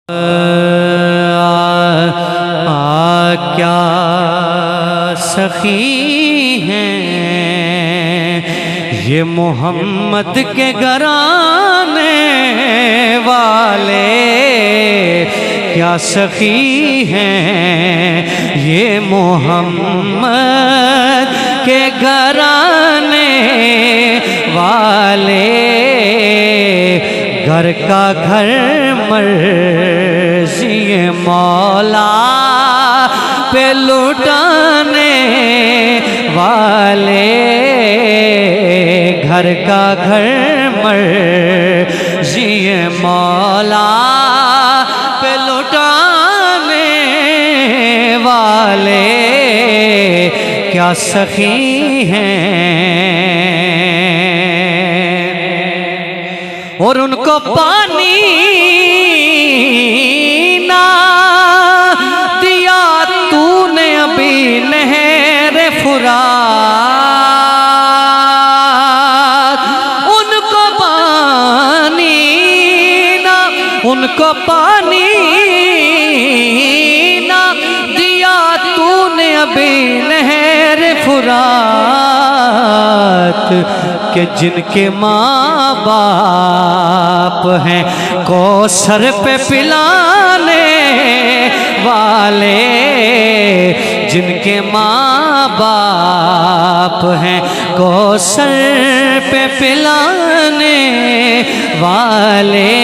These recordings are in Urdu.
کیا سخی ہیں یہ محمد کے گھرانے والے، کیا سخی ہیں یہ محمد کے گھرانے والے، گھر کا گھر مرضی مولا پہ لٹانے والے، گھر کا گھر مرضی مولا پہ لٹانے والے، کیا سخی ہیں۔ اور ان کو پانی نہ دیا تو نے ابھی نہر فرات، ان کو پانی نہ، ان کو پانی نہ دیا تو نے ابھی نہر فرات، کہ جن کے ماں باپ ہیں کوثر پہ پلانے والے، جن کے ماں باپ ہیں کوثر پہ پلانے والے،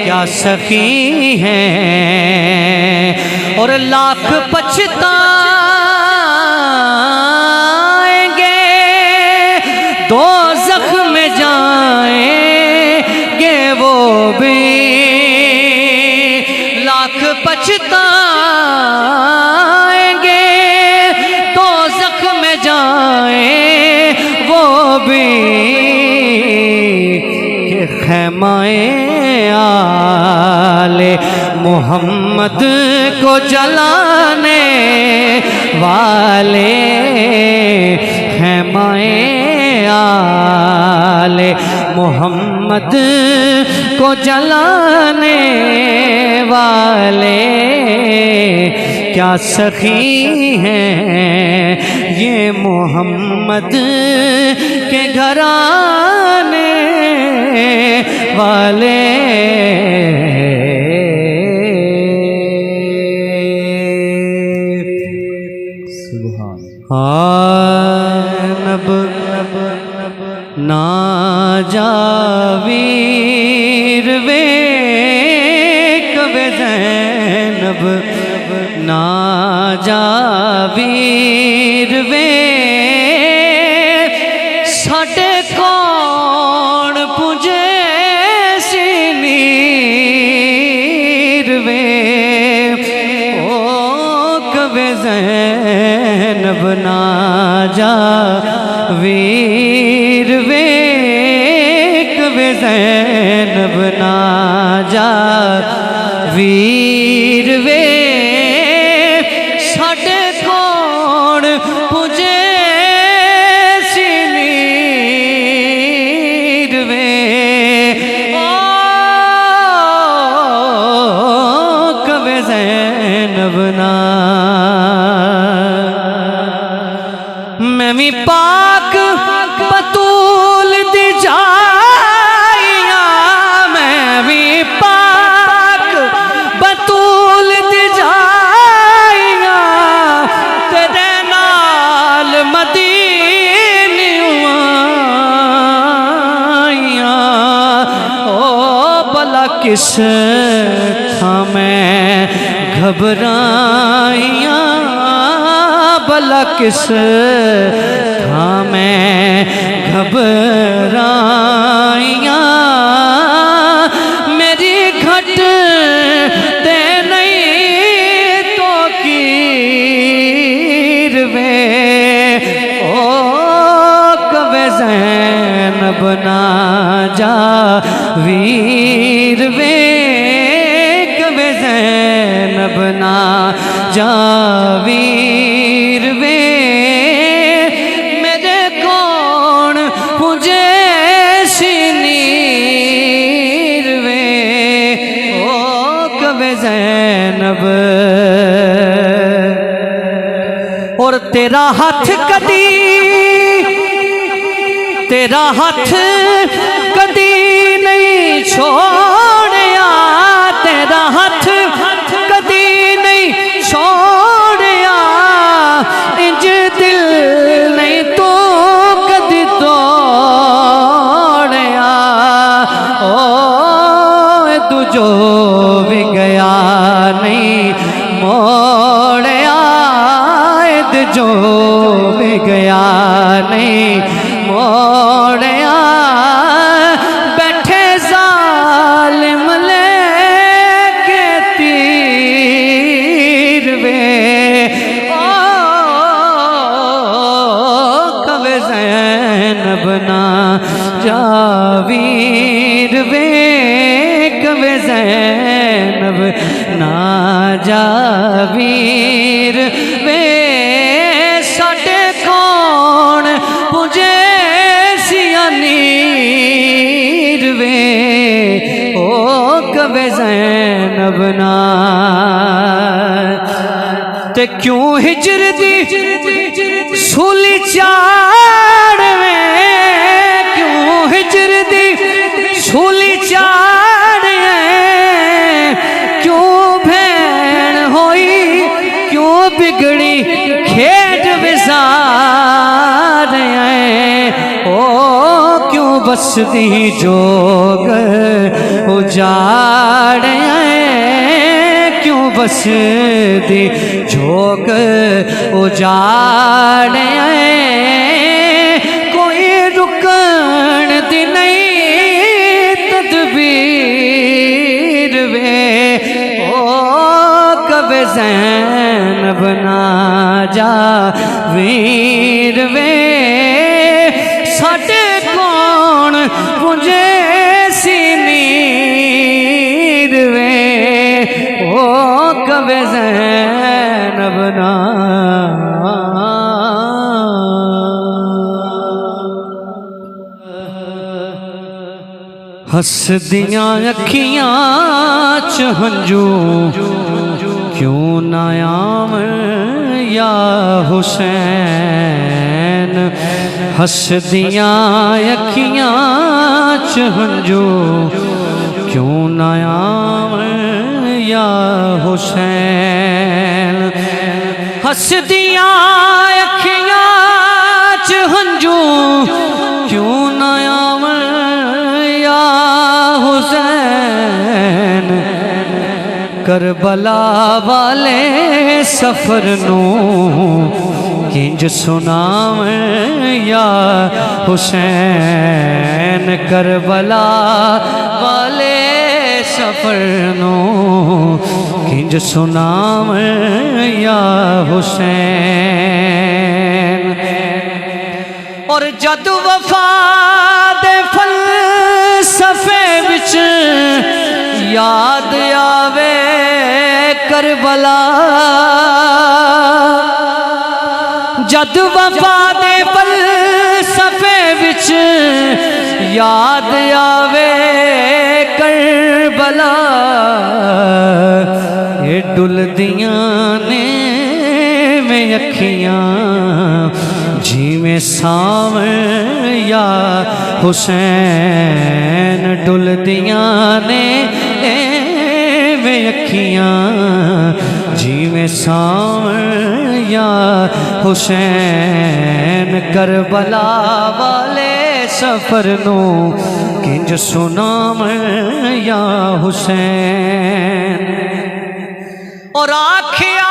کیا سخی ہیں۔ اور لاکھ پچھتائیں گے دوزخ میں جائیں گے وہ بھی، لاکھ پچھتائیں گے دوزخ میں جائیں وہ بھی، کہ خیمہ آل محمد کو جلانے والے، خیمہ آل محمد کو جلانے والے، کیا سخی ہیں یہ محمد کے گھرانے والے۔ ناجاویر ویک وے زینب، ناجاویر ویک ساڈے کون پوجے سینیر وے، او کوے زینب ناجاویر ویک وے زینب ناجاویر ویک ساڈے کون پوجے سینیر وے، او کوے زینب میں بھی پاک بطول دی جائیاں، میں بھی پاک بطول دی جائیاں، تیرے نال مدینیاں، او بلا کس تھا میں گھبرائیاں، بلا کس تھا میں گھبرائیاں، میری گھٹ تے نہیں تو کیر وے، او کوے زینب ناجاویر وے، کوے زینب ناجاویر وے، میرے کون پوجے سینیر وے، او کبے زینب اور تیرا ہاتھ کدی نہیں چھوڑیا تیرا ہاتھ کدی نہیں چھوڑیا انج دل نہیں تو کدی توڑیا او تو جو بھی گیا نہیں موڑیا جو بھی گیا نہیں موڑیا بیٹھے ظالم لے کے تیر وے کبے زینب نا جاویر وے کبے زینب نا جاویر وے زینب نا تے کیوں ہجر دی سولی چاڑ میں کیوں ہجر دی سولی چاڑ میں کیوں بھین ہوئی کیوں بگڑی کھیٹ وزار او کیوں بس دی جوگ اجاڑ کیوں بس دی جھوک اجاڑ کوئی رکن دی نہیں تدبیر وے او کبے زینب نا جا ویر وے ساڈے کون مجھے کبے زینب نا ہس دیاں اکھیاں چ ہنجو کیوں نہ آم یا حسین ہس دیاں اکھیاں چ ہنجو کیوں نہ آم یا حسین ہس دیاں اکھیاں چ ہنجو کیوں نہ آم یا حسین کربلا والے سفر نو کنج سنام یا حسین کربلا والے سفر نو کنج سنام یا حسین اور جد وفا دے فلسفے وچ یاد آوے کربلا جد وفا دے فلسفے وچ یاد آوے کربلا یہ ڈل دیاں نے میں اکھیاں جی میں سام یا حسین ڈل دیاں نے میں اکھیاں جی میں سام یا حسین کربلا والے سفر نو کنج سنام یا حسین اور آکھیا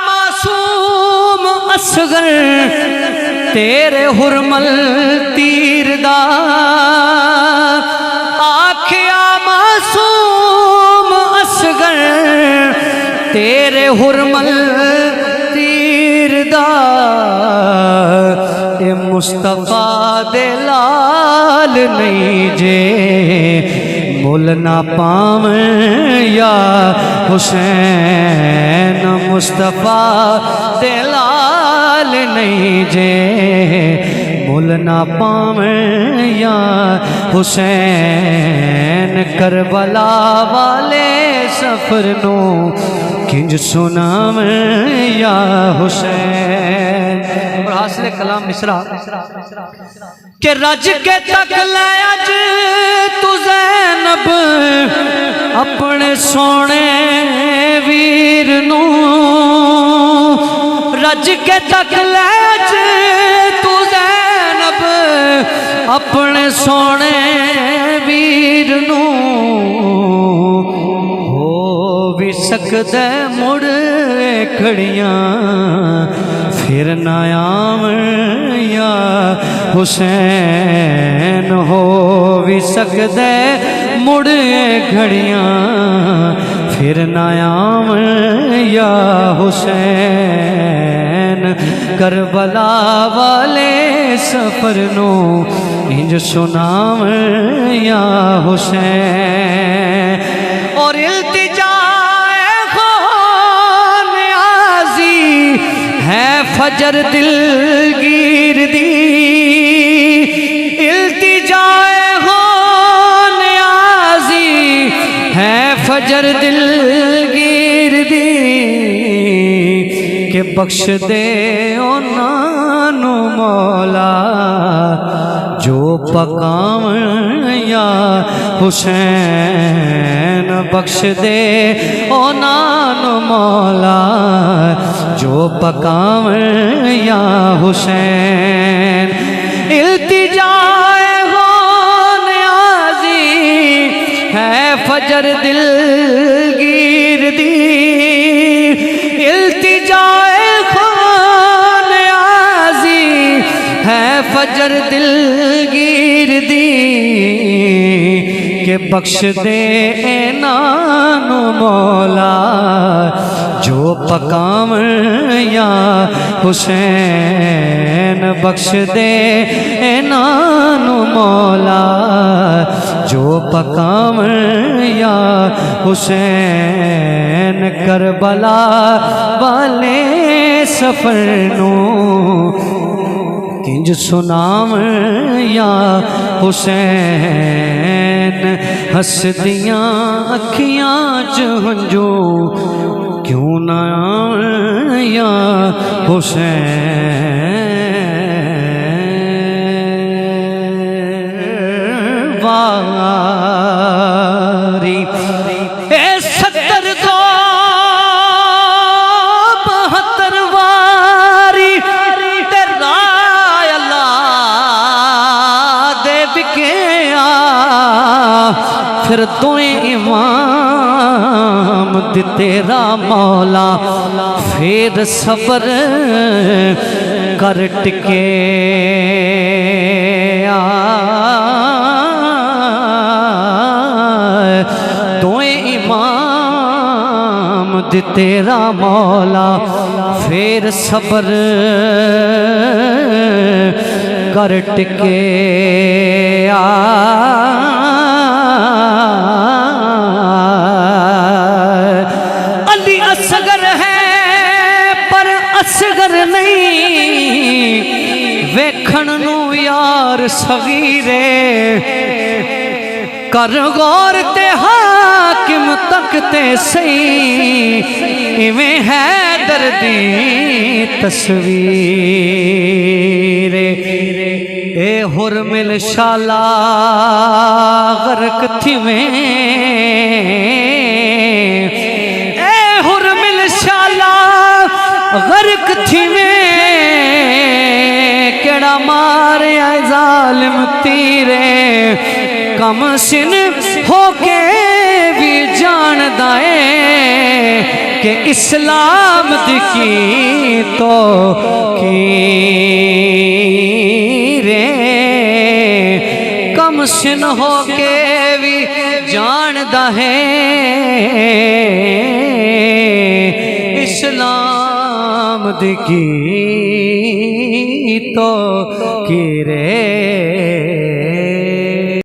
معصوم اصغر تیرے حرمل تیر دا آکھیا معصوم اصغر تیرے حرمل تیر دا اے مصطفیٰ دے لال نہیں جے مول نہ پام یا حسین مصطفیٰ دے لال نہیں جے مول نہ پام یا حسین کربلا والے سفر نو کنج سناویں یا حسین۔ اور حاصل کلام مصرع کہ رج کے تک لے اج تو زینب اپنے سونے ویر نو، رج کے تک لے اج تو زینب اپنے سونے ویر نو، ہو بھی سکدے مڑ کھڑیاں پھر نہ آویں یا حسین، ہو بھی سکدے مڑ گھڑیاں پھر نہ آویں یا حسین۔ کربلا والے سفر نو انج سناویں یا حسین۔ اور التجا ہے فجر دلگیر دی، التجائے ہو نیازی ہے فجر دلگیر دی، کہ بخش دے انہوں مولا جو پکاویں یا حسین، بخش دے انہوں مولا جو پکاویں یا حسین۔ التجائے ہو نیازی ہے فجر دلگیر دی، التجائے ہو نیازی ہے فجر دلگیر دی، کہ بخش دے نانو مولا جو پکاویں یا حسین، بخش دے نانو مولا جو پکاویں یا حسین۔ کربلا والے سفر نو کنج سناویں یا حسین، ہسدیاں اکھیاں چ ہنجو کیوں نہ آویں یا حسین۔ واری اے 70 کو 72 واری تیرا اللہ دے بکیا، پھر تویں امام دی تیرا مولا، پھر صبر کر ٹکے تویں امام دی تیرا مولا، پھر صبر کر ٹکے علی اصغر ہے پر اصغر نہیں، ویکھن نو یار صغیرے، کر غور تے حاکم تک تے سہی، ایویں ہے دردی تصویر۔ اے حرمل شالا غرق تھیویں، اے حرمل شالا غرق تھیویں، کیڑا مارے آئے ظالم تیرے، کم سن ہو کے بھی جان دائے، کہ اسلام دکی تو کی رے، کم سن ہو کے بھی جان دائے، اسلام دکی تو کی رے۔